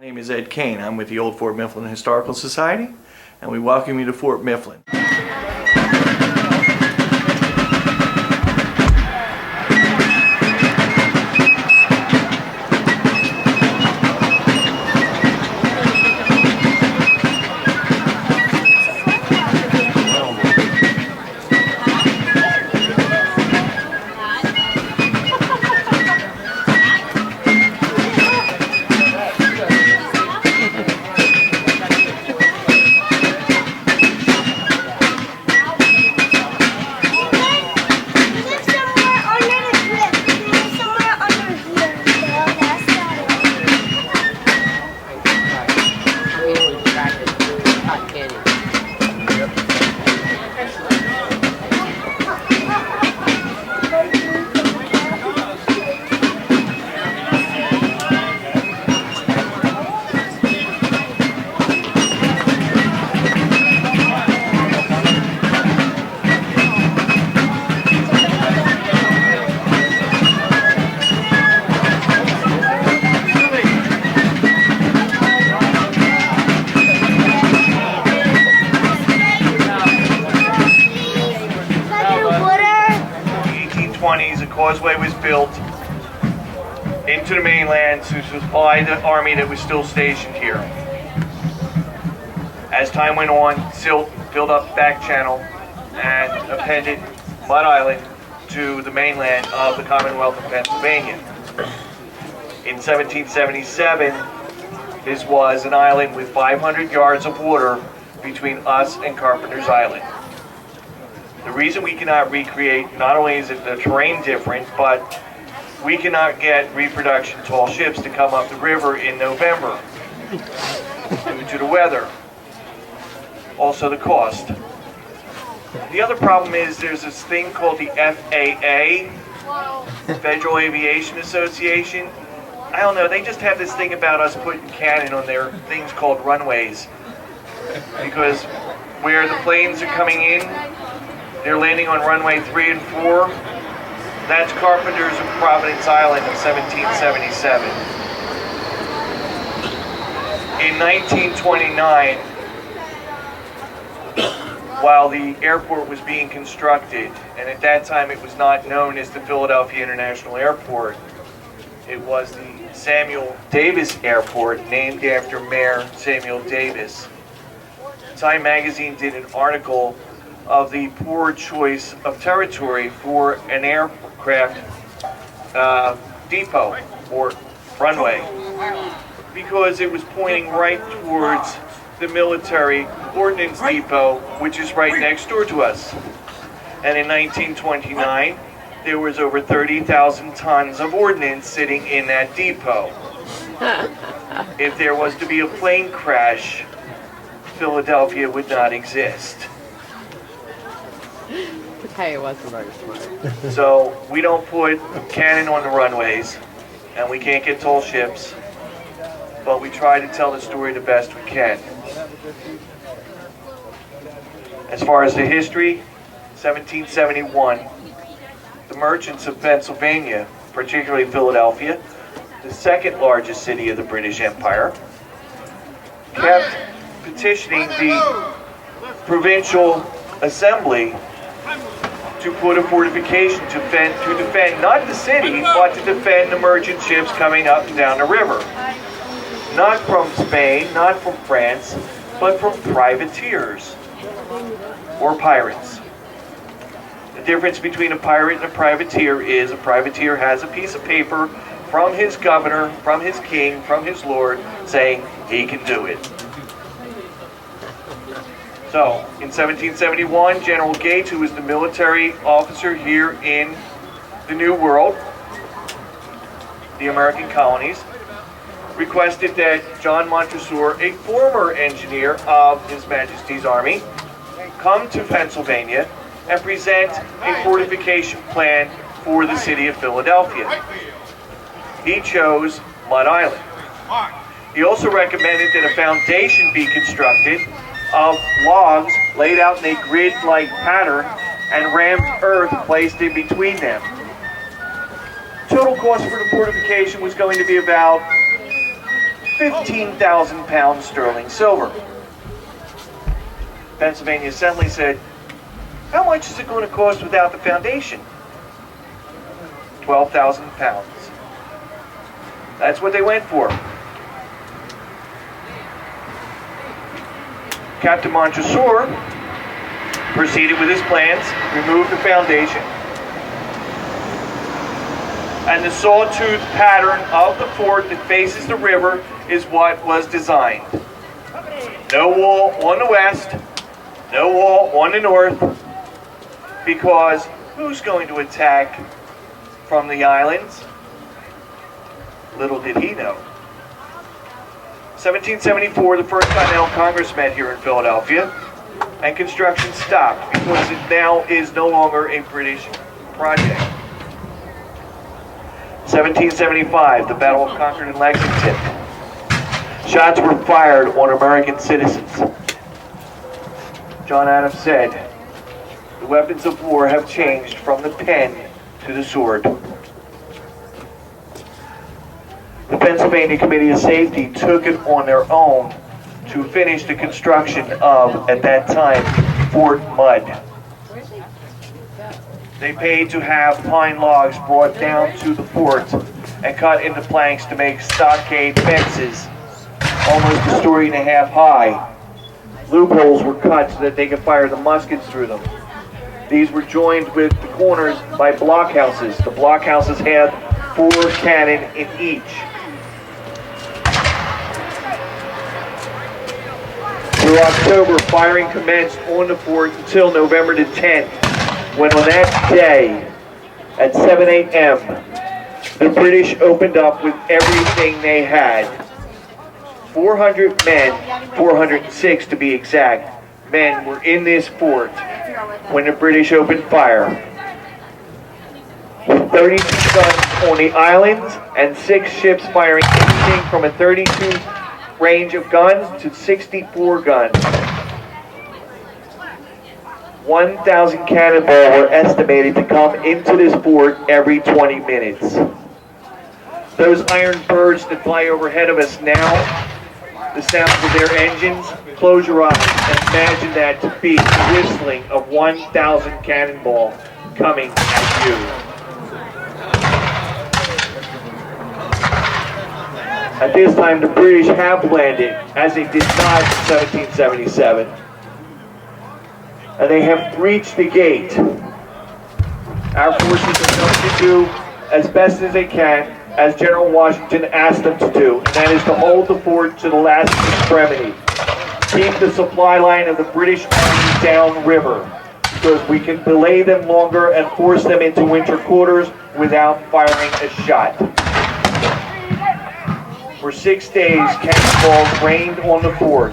My name is Ed Kane. I'm with the Old Fort Mifflin Historical Society, and we welcome you to Fort Mifflin. A causeway was built into the mainland to supply the army that was still stationed here. As time went on, silt filled up the back channel and appended Mud Island to the mainland of the Commonwealth of Pennsylvania. In 1777, this was an island with 500 yards of water between us and Carpenter's Island. The reason we cannot recreate, not only is it the terrain different, but we cannot get reproduction tall ships to come up the river in November due to the weather. Also the cost. The other problem is there's this thing called the FAA, Federal Aviation Association. I don't know, they just have this thing about us putting cannon on their things called runways. Because where the planes are coming in, they're landing on runway 3 and 4. That's Carpenter's of Providence Island in 1777. In 1929, while the airport was being constructed, and at that time it was not known as the Philadelphia International Airport, it was the Samuel Davis Airport, named after Mayor Samuel Davis. Time magazine did an article of the poor choice of territory for an aircraft depot or runway, because it was pointing right towards the military ordnance depot, which is right next door to us. And in 1929, there was over 30,000 tons of ordnance sitting in that depot. If there was to be a plane crash, Philadelphia would not exist. Okay, it wasn't very smart. So we don't put cannon on the runways, and we can't get tall ships, but we try to tell the story the best we can. As far as the history, 1771, the merchants of Pennsylvania, particularly Philadelphia, the second largest city of the British Empire, kept petitioning the provincial assembly to put a fortification to defend not the city, but to defend the merchant ships coming up and down the river. Not from Spain, not from France, but from privateers or pirates. The difference between a pirate and a privateer is a privateer has a piece of paper from his governor, from his king, from his lord, saying he can do it. So, in 1771, General Gates, who was the military officer here in the New World, the American colonies, requested that John Montresor, a former engineer of His Majesty's Army, come to Pennsylvania and present a fortification plan for the city of Philadelphia. He chose Mud Island. He also recommended that a foundation be constructed of logs laid out in a grid-like pattern and rammed earth placed in between them. Total cost for the fortification was going to be about 15,000 pounds sterling silver. Pennsylvania Assembly said, how much is it going to cost without the foundation? 12,000 pounds. That's what they went for. Captain Montresor proceeded with his plans, removed the foundation, and the sawtooth pattern of the fort that faces the river is what was designed. No wall on the west, no wall on the north, because who's going to attack from the islands? Little did he know. 1774, the First Continental Congress met here in Philadelphia, and construction stopped because it now is no longer a British project. 1775, the Battle of Concord and Lexington. Shots were fired on American citizens. John Adams said, the weapons of war have changed from the pen to the sword. The Pennsylvania Committee of Safety took it on their own to finish the construction of, at that time, Fort Mudd. They paid to have pine logs brought down to the fort and cut into planks to make stockade fences almost a story and a half high. Loopholes were cut so that they could fire the muskets through them. These were joined with the corners by blockhouses. The blockhouses had 4 cannon in each. Through October, firing commenced on the fort until November the 10th, when on that day, at 7 a.m., the British opened up with everything they had. 400 men, 406 to be exact, men were in this fort when the British opened fire. With 32 guns on the islands and 6 ships firing anything from a 32 range of guns to 64 guns. 1,000 cannonballs were estimated to come into this fort every 20 minutes. Those iron birds that fly overhead of us now, the sounds of their engines, close your eyes and imagine that to be the whistling of 1,000 cannonballs coming at you. At this time, the British have landed, as they did not in 1777. And they have breached the gate. Our forces are going to do as best as they can, as General Washington asked them to do, and that is to hold the fort to the last extremity. Keep the supply line of the British Army downriver, because we can delay them longer and force them into winter quarters without firing a shot. For 6 days, cannonballs rained on the fort.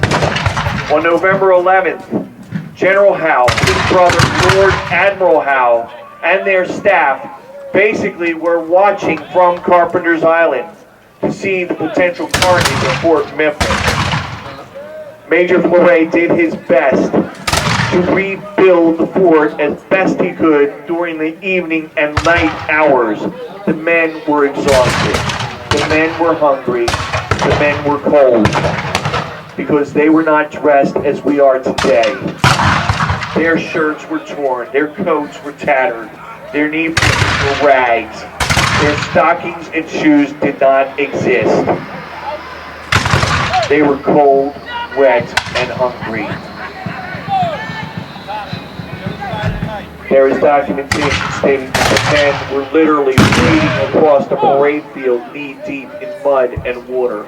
On November 11th, General Howe, his brother Lord Admiral Howe, and their staff basically were watching from Carpenter's Island to see the potential carnage of Fort Memphis. Major Fleury did his best to rebuild the fort as best he could during the evening and night hours. The men were exhausted. The men were hungry. The men were cold. Because they were not dressed as we are today. Their shirts were torn. Their coats were tattered. Their knee breeches were rags. Their stockings and shoes did not exist. They were cold, wet, and hungry. There is documentation stating that the men were literally wading across the parade field knee-deep in mud and water.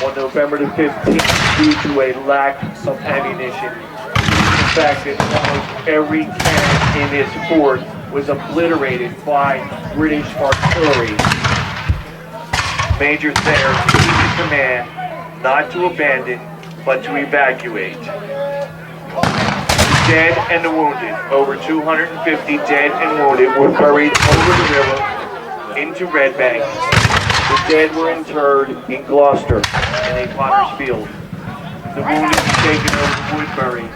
On November the 15th, due to a lack of ammunition, the fact that almost every cannon in this fort was obliterated by British artillery, Major Thayer gave the command not to abandon, but to evacuate. The dead and the wounded, over 250 dead and wounded, were buried over the river into Red Bank. The dead were interred in Gloucester in a potter's field. The wounded were taken over to Woodbury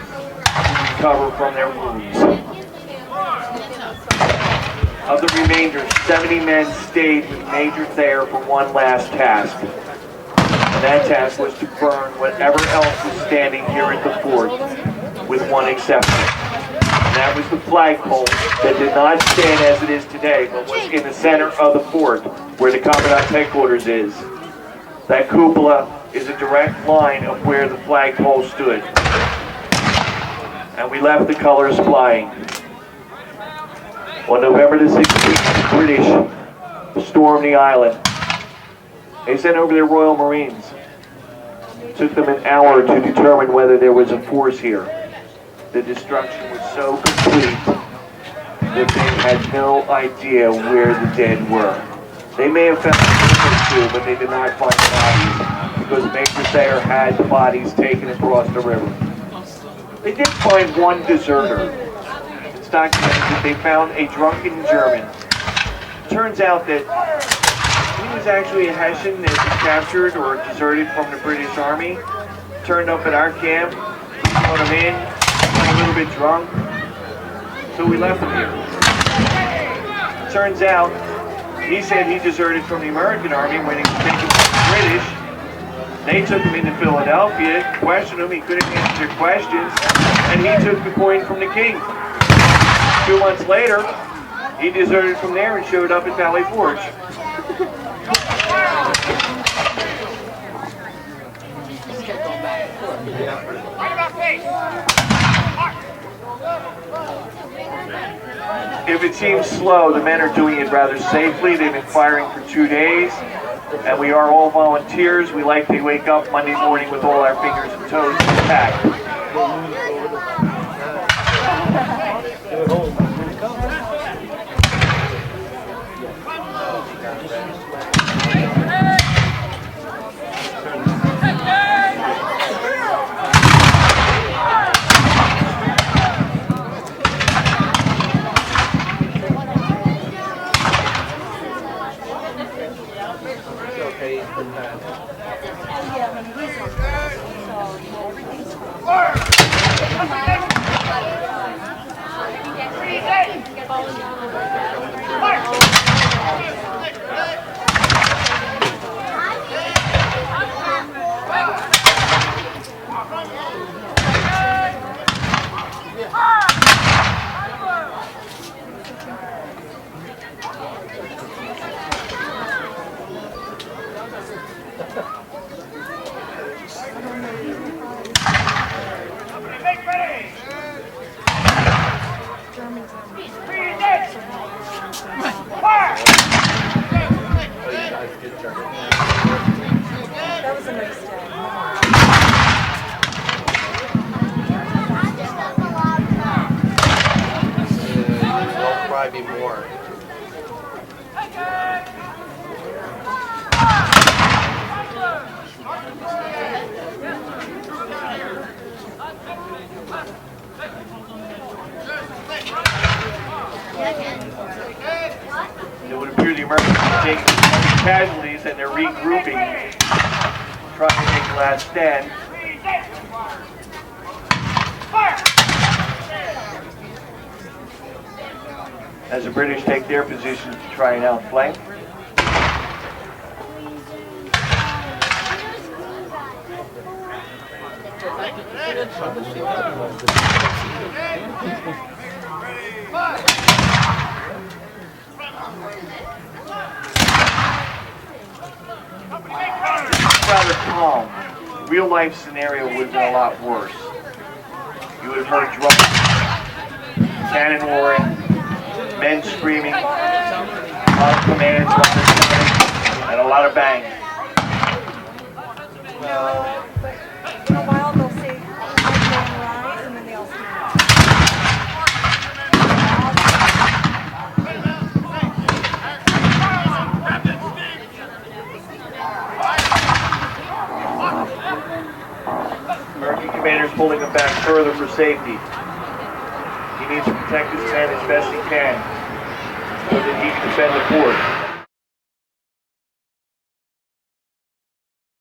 to recover from their wounds. Of the remainder, 70 men stayed with Major Thayer for one last task. And that task was to burn whatever else was standing here at the fort, with one exception. And that was the flagpole that did not stand as it is today, but was in the center of the fort, where the Commandant's headquarters is. That cupola is a direct line of where the flagpole stood. And we left the colors flying. On November the 16th, the British stormed the island. They sent over their Royal Marines. It took them an hour to determine whether there was a force here. The destruction was so complete that they had no idea where the dead were. They may have found a or two, but they did not find bodies, because Major Thayer had the bodies taken across the river. They did find one deserter. It's documented that they found a drunken German. Turns out that he was actually a Hessian that was captured or deserted from the British Army, turned up at our camp, brought him in, got a little bit drunk, so we left him here. Turns out, he said he deserted from the American Army when he was taken from the British. They took him into Philadelphia, questioned him, he couldn't answer their questions, and he took the coin from the king. 2 months later, he deserted from there and showed up at Valley Forge. If it seems slow, the men are doing it rather safely. They've been firing for 2 days, and we are all volunteers. We like to wake up Monday morning with all our fingers and toes intact. That was a nice day. There'll probably be more. It would appear the Americans are taking casualties and they're regrouping, trying to make the last stand. As the British take their positions to try and outflank. Rather calm. The real life scenario would have been a lot worse. You would have heard drums, cannon roaring, men screaming, a lot of commands, and a lot of bang. In a while they'll say, rise, and then they'll say, American commander's pulling him back further for safety. He needs to protect his men as best he can so that he can defend the fort.